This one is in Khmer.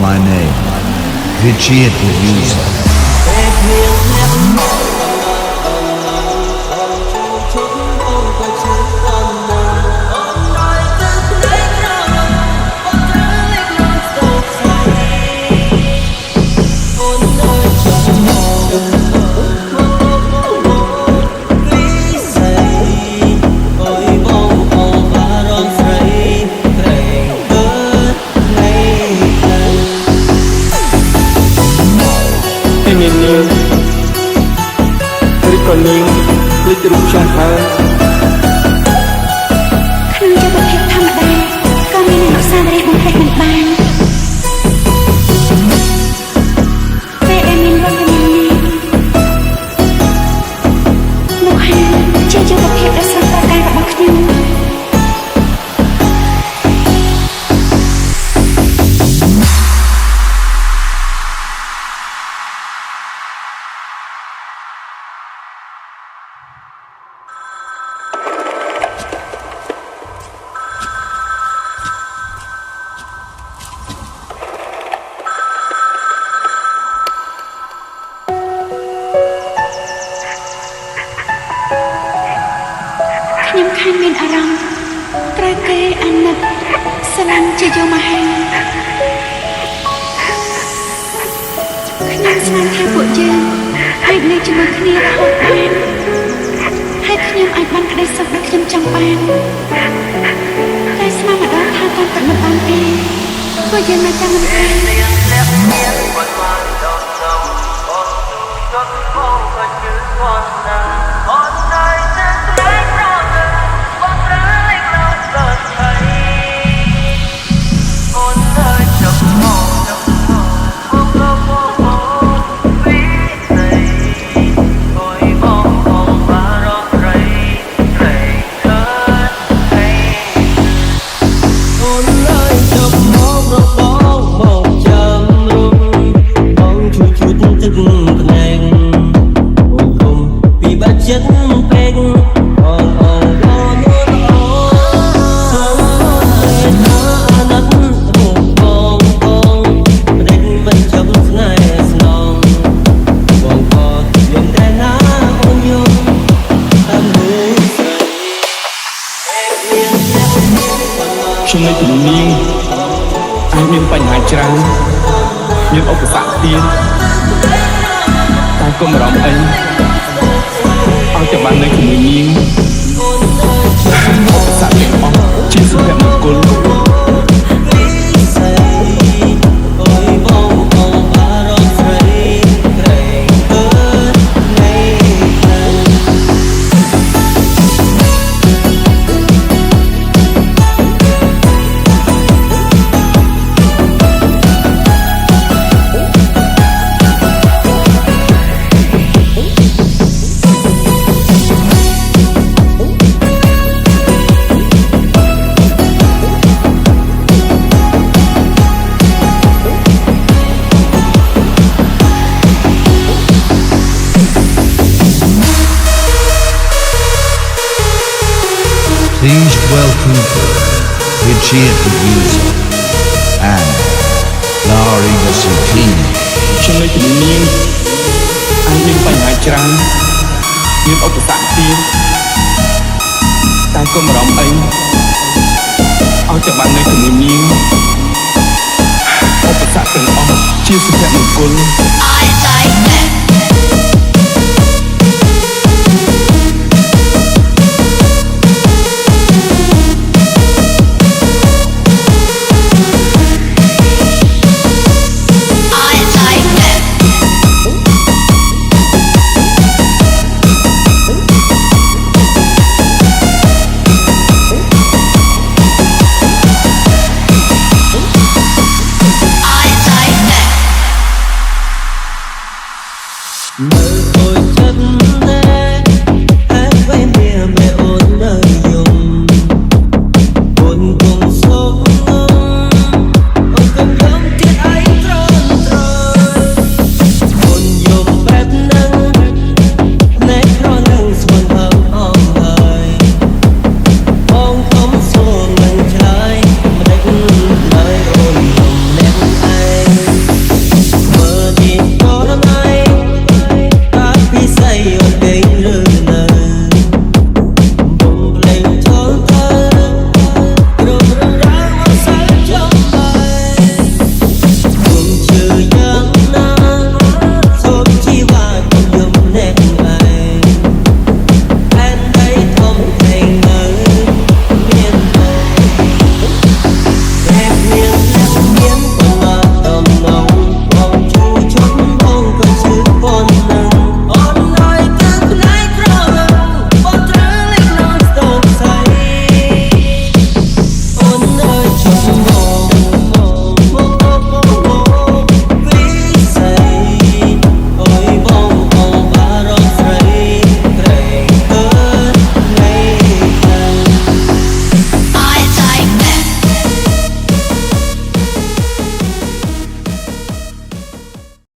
My name, Vijay Producer. Recording with the Russian Power. ក្នុងជីវភាពធម្មតាក៏មានអនុស្សាវរីយ៍បំផេះមិនបានពេលដែលមានវត្តមាននេះនោះហើយជាជីវភាពដ៏ស្រស់ត្រកាលរបស់ខ្ញុំខ្ញុំខានមានអារម្មណ៍ត្រូវគេអាណិតស្រឡាញ់ជាយូរមកហើយខ្ញុំស្មានថាពួកយើងអាចនៅជាមួយគ្នារហូតបានហើយខ្ញុំអាចបានក្តីសុខដែលខ្ញុំចង់បានតែស្មានម្ដងថាតាមពិតមិនបានទេពួកយើងនៅតែមិនបានខ្ញុំនៅជំនាញអាចមានបញ្ហាច្រើនមានឧបសគ្គទៀតតែកុំបារម្ភអីឲ្យតែបាននៅជាមួយនាងឧបសគ្គទាំងអស់ជាសុភមង្គលPlease welcome Vijay Producer and Larry Supreme. ខ្ញុំនៅជំនាញអាចមានបញ្ហាច្រើនមានឧបសគ្គទៀតតែកុំបារម្ភអីឲ្យតែបាននៅជាមួយនាង